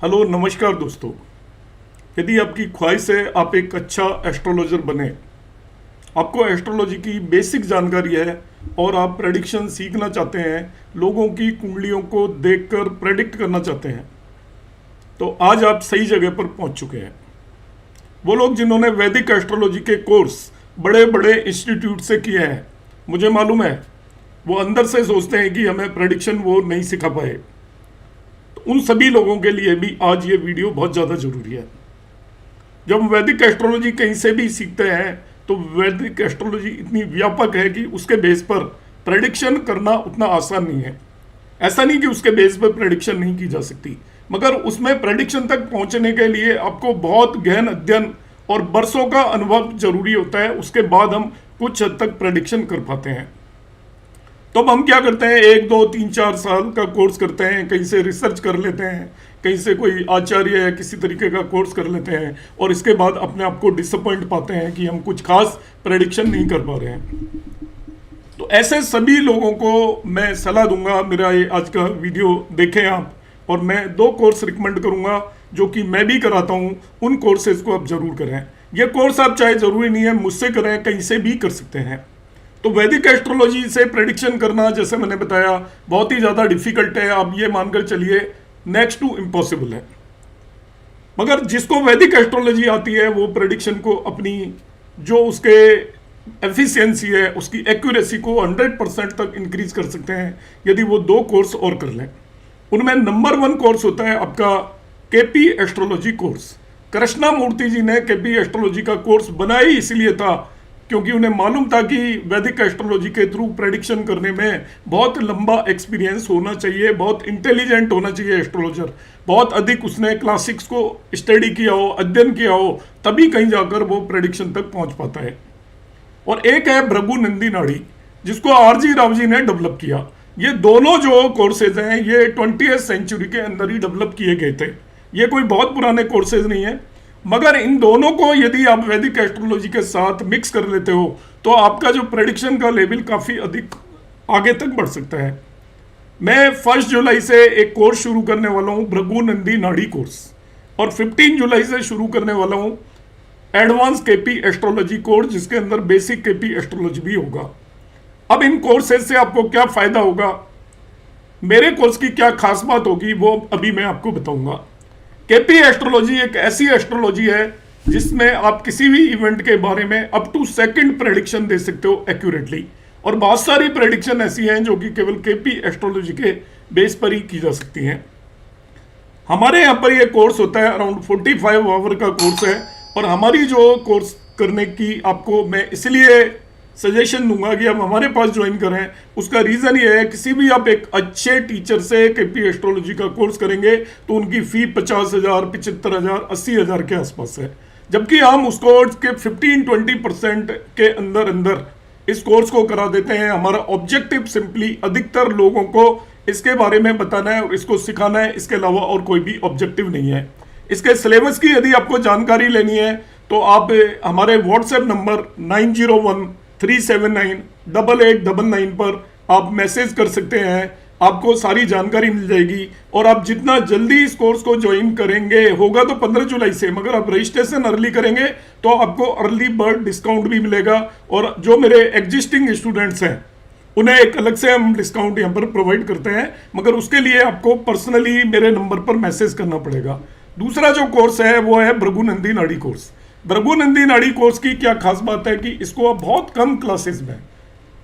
Hello नमस्कार दोस्तों। यदि आपकी ख्वाहिश है आप एक अच्छा एस्ट्रोलॉजर बने, आपको एस्ट्रोलॉजी की बेसिक जानकारी है और आप प्रेडिक्शन सीखना चाहते हैं, लोगों की कुंडलियों को देखकर प्रेडिक्ट करना चाहते हैं, तो आज आप सही जगह पर पहुंच चुके हैं। वो लोग जिन्होंने वैदिक एस्ट्रोलॉजी के कोर्स बड़े बड़े इंस्टीट्यूट से किए हैं, मुझे मालूम है वो अंदर से सोचते हैं कि हमें प्रेडिक्शन वो नहीं सिखा पाए। उन सभी लोगों के लिए भी आज ये वीडियो बहुत ज़्यादा ज़रूरी है। जब हम वैदिक एस्ट्रोलॉजी कहीं से भी सीखते हैं तो वैदिक एस्ट्रोलॉजी इतनी व्यापक है कि उसके बेस पर प्रेडिक्शन करना उतना आसान नहीं है। ऐसा नहीं कि उसके बेस पर प्रेडिक्शन नहीं की जा सकती, मगर उसमें प्रेडिक्शन तक पहुंचने के लिए आपको बहुत गहन अध्ययन और बरसों का अनुभव जरूरी होता है। उसके बाद हम कुछ हद तक प्रेडिक्शन कर पाते हैं। तो अब हम क्या करते हैं, 1 2 3 4 साल का कोर्स करते हैं, कहीं से रिसर्च कर लेते हैं, कहीं से कोई आचार्य या किसी तरीके का कोर्स कर लेते हैं और इसके बाद अपने आप को डिसअपॉइंट पाते हैं कि हम कुछ खास प्रेडिक्शन नहीं कर पा रहे हैं। तो ऐसे सभी लोगों को मैं सलाह दूंगा, मेरा ये आज का वीडियो देखें आप, और मैं 2 कोर्स रिकमेंड करूंगा जो कि मैं भी कराता हूं। उन कोर्सेज को आप जरूर करें। ये कोर्स आप चाहे जरूरी नहीं है मुझसे करें, कहीं से भी कर सकते हैं। तो वैदिक एस्ट्रोलॉजी से प्रेडिक्शन करना, जैसे मैंने बताया, बहुत ही ज़्यादा डिफिकल्ट है। आप ये मानकर चलिए नेक्स्ट टू इम्पॉसिबल है। मगर जिसको वैदिक एस्ट्रोलॉजी आती है वो प्रेडिक्शन को अपनी जो उसके एफिशिएंसी है, उसकी एक्यूरेसी को 100% तक इंक्रीज कर सकते हैं यदि वो 2 कोर्स और कर लें। उनमें नंबर 1 कोर्स होता है आपका केपी एस्ट्रोलॉजी कोर्स। कृष्णा मूर्ति जी ने केपी एस्ट्रोलॉजी का कोर्स बनाया ही इसलिए था क्योंकि उन्हें मालूम था कि वैदिक एस्ट्रोलॉजी के थ्रू प्रेडिक्शन करने में बहुत लंबा एक्सपीरियंस होना चाहिए, बहुत इंटेलिजेंट होना चाहिए एस्ट्रोलॉजर, बहुत अधिक उसने क्लासिक्स को स्टडी किया हो, अध्ययन किया हो, तभी कहीं जाकर वो प्रेडिक्शन तक पहुंच पाता है। और एक है भृगुनंदी नाड़ी, जिसको आरजी राव जी ने डेवलप किया। ये दोनों जो कोर्सेज हैं ये 20th सेंचुरी के अंदर ही डेवलप किए गए थे। ये कोई बहुत पुराने कोर्सेज नहीं है, मगर इन दोनों को यदि आप वैदिक एस्ट्रोलॉजी के साथ मिक्स कर लेते हो तो आपका जो प्रेडिक्शन का लेवल काफ़ी अधिक आगे तक बढ़ सकता है। मैं 1 जुलाई से एक कोर्स शुरू करने वाला हूँ, भृगुनंदी नाड़ी कोर्स, और 15 जुलाई से शुरू करने वाला हूँ एडवांस केपी एस्ट्रोलॉजी कोर्स, जिसके अंदर बेसिक केपी एस्ट्रोलॉजी भी होगा। अब इन कोर्सेज से आपको क्या फ़ायदा होगा, मेरे कोर्स की क्या खास बात होगी, वो अभी मैं आपको बताऊंगा। केपी एस्ट्रोलॉजी एक ऐसी एस्ट्रोलॉजी है जिसमें आप किसी भी इवेंट के बारे में अप टू सेकंड प्रेडिक्शन दे सकते हो एक्यूरेटली, और बहुत सारी प्रेडिक्शन ऐसी हैं जो कि केवल केपी एस्ट्रोलॉजी के बेस पर ही की जा सकती हैं। हमारे यहाँ पर ये कोर्स होता है अराउंड 45 आवर का कोर्स है, और हमारी जो कोर्स करने की आपको मैं इसलिए सजेशन दूंगा कि आप हमारे पास ज्वाइन करें। उसका रीज़न ये है, किसी भी आप एक अच्छे टीचर से केपी एस्ट्रोलॉजी का कोर्स करेंगे तो उनकी फ़ी 50,000, 75,000, 80,000 के आसपास है, जबकि हम उस कोर्स के 15-20% के अंदर अंदर इस कोर्स को करा देते हैं। हमारा ऑब्जेक्टिव सिंपली अधिकतर लोगों को इसके बारे में बताना है और इसको सिखाना है, इसके अलावा और कोई भी ऑब्जेक्टिव नहीं है। इसके सिलेबस की यदि आपको जानकारी लेनी है तो आप हमारे व्हाट्सएप नंबर 9013798899 पर आप मैसेज कर सकते हैं, आपको सारी जानकारी मिल जाएगी। और आप जितना जल्दी इस कोर्स को ज्वाइन करेंगे, होगा तो 15 जुलाई से, मगर आप रजिस्ट्रेशन अर्ली करेंगे तो आपको अर्ली बर्ड डिस्काउंट भी मिलेगा, और जो मेरे एग्जिस्टिंग स्टूडेंट्स हैं उन्हें एक अलग से हम डिस्काउंट यहाँ पर प्रोवाइड करते हैं, मगर उसके लिए आपको पर्सनली मेरे नंबर पर मैसेज करना पड़ेगा। दूसरा जो कोर्स है वो है भृगुनंदी नाड़ी कोर्स। भृगुनंदी नाड़ी कोर्स की क्या खास बात है कि इसको आप बहुत कम क्लासेस में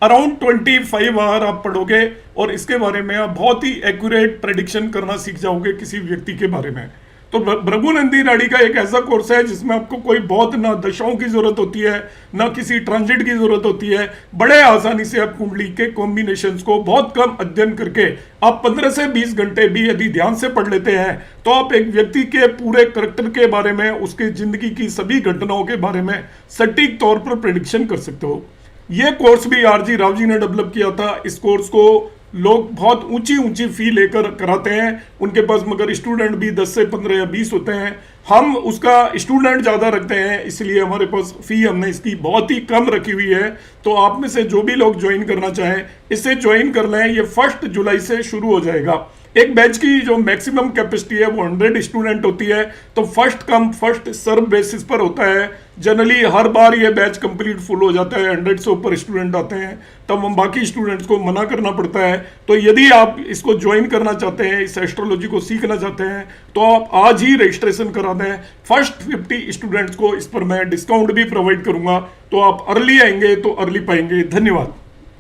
अराउंड 25 आवर आप पढ़ोगे और इसके बारे में आप बहुत ही एक्यूरेट प्रेडिक्शन करना सीख जाओगे किसी व्यक्ति के बारे में। तो भृगुनंदी नाड़ी का एक ऐसा कोर्स है जिसमें आपको कोई बहुत ना दशाओं की जरूरत होती है, ना किसी ट्रांजिट की जरूरत होती है। बड़े आसानी से आप कुंडली के कॉम्बिनेशंस को बहुत कम अध्ययन करके आप 15 से 20 घंटे भी यदि ध्यान से पढ़ लेते हैं तो आप एक व्यक्ति के पूरे करैक्टर के बारे में, उसके जिंदगी की सभी घटनाओं के बारे में सटीक तौर पर प्रेडिक्शन कर सकते हो। यह कोर्स भी आरजी राव जी ने डेवलप किया था। इस कोर्स को लोग बहुत ऊंची ऊंची फी लेकर कराते हैं, उनके पास मगर स्टूडेंट भी 10 से 15 या 20 होते हैं। हम उसका स्टूडेंट ज़्यादा रखते हैं, इसलिए हमारे पास फ़ी हमने इसकी बहुत ही कम रखी हुई है। तो आप में से जो भी लोग ज्वाइन करना चाहें इससे ज्वाइन कर लें। ये 1 जुलाई से शुरू हो जाएगा। एक बैच की जो मैक्सिमम कैपेसिटी है वो 100 स्टूडेंट होती है, तो first come first serve basis पर होता है। जनरली हर बार ये बैच कंप्लीट फुल हो जाता है, 100 से ऊपर स्टूडेंट आते हैं, तब हम बाकी स्टूडेंट्स को मना करना पड़ता है। तो यदि आप इसको ज्वाइन करना चाहते हैं, इस एस्ट्रोलॉजी को सीखना चाहते हैं, तो आप आज ही रजिस्ट्रेशन करा दें। फर्स्ट 50 स्टूडेंट्स को इस पर मैं डिस्काउंट भी प्रोवाइड करूंगा, तो आप अर्ली आएंगे तो अर्ली पाएंगे। धन्यवाद।